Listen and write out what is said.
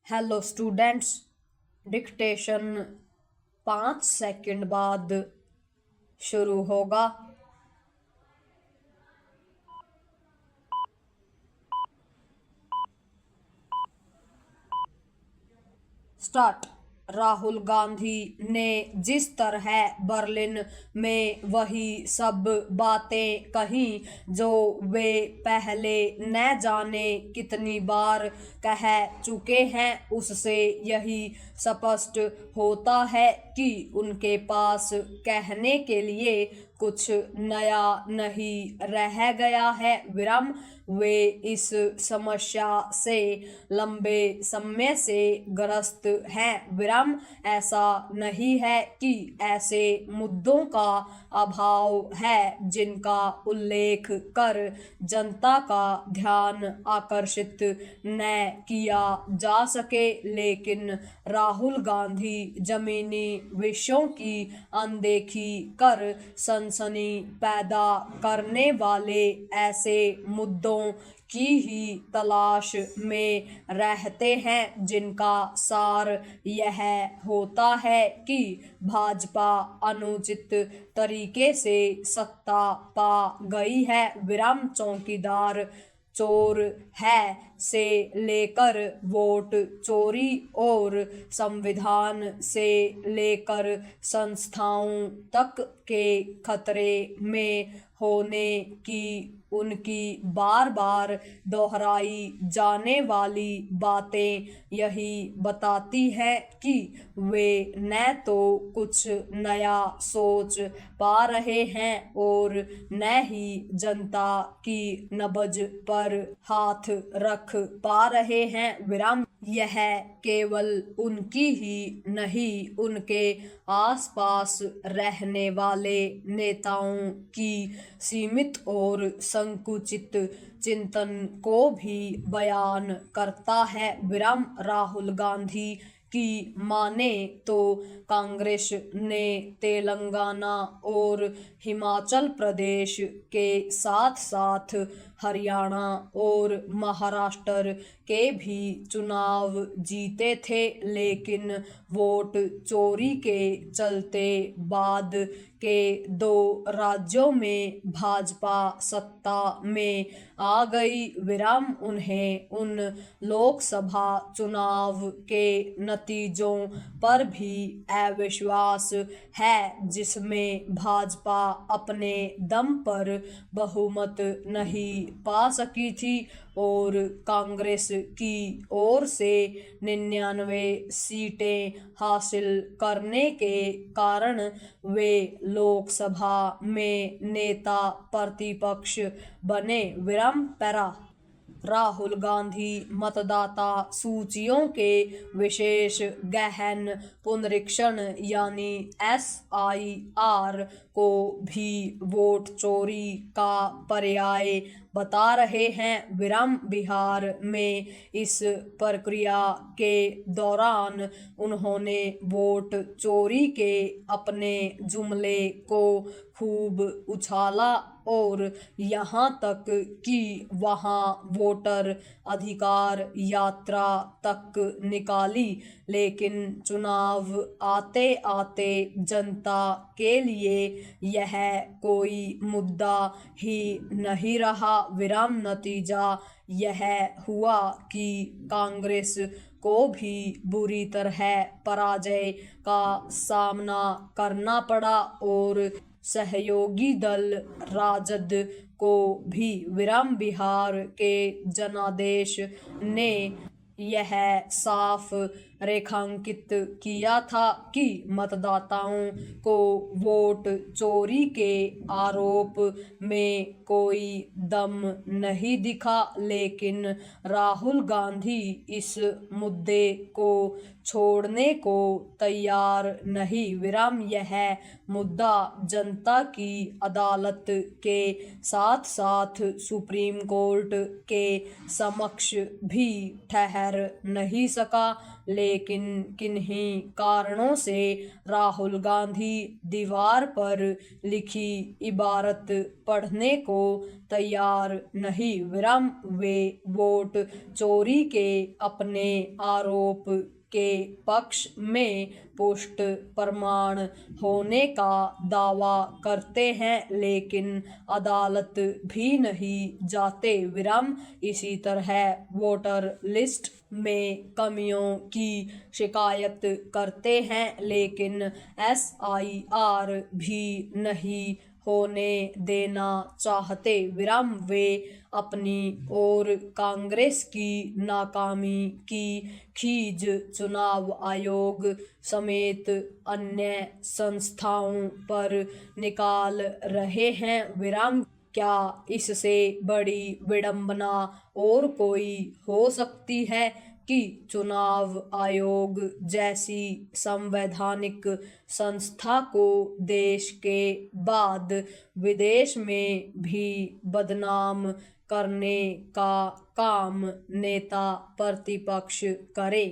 Hello students, dictation 5 second बाद शुरू होगा। स्टार्ट। राहुल गांधी ने जिस तरह बर्लिन में वही सब बातें कही जो वे पहले न जाने कितनी बार कह चुके हैं, उससे यही स्पष्ट होता है कि उनके पास कहने के लिए कुछ नया नहीं रह गया है। वे इस समस्या से लंबे समय से ग्रस्त हैं। ऐसा नहीं है कि ऐसे मुद्दों का अभाव है जिनका उल्लेख कर जनता का ध्यान आकर्षित न किया जा सके, लेकिन राहुल गांधी जमीनी विषयों की अनदेखी कर सनसनी पैदा करने वाले ऐसे मुद्दों की ही तलाश में रहते हैं जिनका सार यह होता है कि भाजपा अनुचित तरीके से सत्ता पा गई है। चौकीदार चोर है से लेकर वोट चोरी और संविधान से लेकर संस्थाओं तक के खतरे में होने की उनकी बार बार दोहराई जाने वाली बातें यही बताती हैं कि वे न तो कुछ नया सोच पा रहे हैं और न ही जनता की नब्ज पर हाथ रख पा रहे हैं। यह केवल उनकी ही नहीं, उनके आसपास रहने वाले नेताओं की सीमित और संकुचित चिंतन को भी बयान करता है। राहुल गांधी की माने तो कांग्रेस ने तेलंगाना और हिमाचल प्रदेश के साथ साथ हरियाणा और महाराष्ट्र के भी चुनाव जीते थे, लेकिन वोट चोरी के चलते बाद के 2 राज्यों में भाजपा सत्ता में आ गई। उन्हें उन लोकसभा चुनाव के नतीजों पर भी अविश्वास है जिसमें भाजपा अपने दम पर बहुमत नहीं पा सकी थी और कांग्रेस की ओर से 99 सीटें हासिल करने के कारण वे लोकसभा में नेता प्रतिपक्ष बने। पैरा राहुल गांधी मतदाता सूचियों के विशेष गहन पुनरीक्षण यानी SIR को भी वोट चोरी का पर्याय बता रहे हैं। बिहार में इस प्रक्रिया के दौरान उन्होंने वोट चोरी के अपने जुमले को खूब उछाला और यहाँ तक कि वहाँ वोटर अधिकार यात्रा तक निकाली, लेकिन चुनाव आते आते जनता के लिए यह कोई मुद्दा ही नहीं रहा। नतीजा यह हुआ कि कांग्रेस को भी बुरी तरह पराजय का सामना करना पड़ा और सहयोगी दल राजद को भी। बिहार के जनादेश ने यह साफ रेखांकित किया था कि मतदाताओं को वोट चोरी के आरोप में कोई दम नहीं दिखा, लेकिन राहुल गांधी इस मुद्दे को छोड़ने को तैयार नहीं। यह मुद्दा जनता की अदालत के साथ साथ सुप्रीम कोर्ट के समक्ष भी ठहर नहीं सका, लेकिन किन्हीं कारणों से राहुल गांधी दीवार पर लिखी इबारत पढ़ने को तैयार नहीं। विराम वे वोट चोरी के अपने आरोप के पक्ष में पुष्ट प्रमाण होने का दावा करते हैं, लेकिन अदालत भी नहीं जाते। विराम इसी तरह वोटर लिस्ट में कमियों की शिकायत करते हैं, लेकिन SIR भी नहीं होने देना चाहते। विराम वे अपनी और कांग्रेस की नाकामी की खीज चुनाव आयोग समेत अन्य संस्थाओं पर निकाल रहे हैं। विराम क्या इससे बड़ी विडंबना और कोई हो सकती है कि चुनाव आयोग जैसी संवैधानिक संस्था को देश के बाद विदेश में भी बदनाम करने का काम नेता प्रतिपक्ष करे?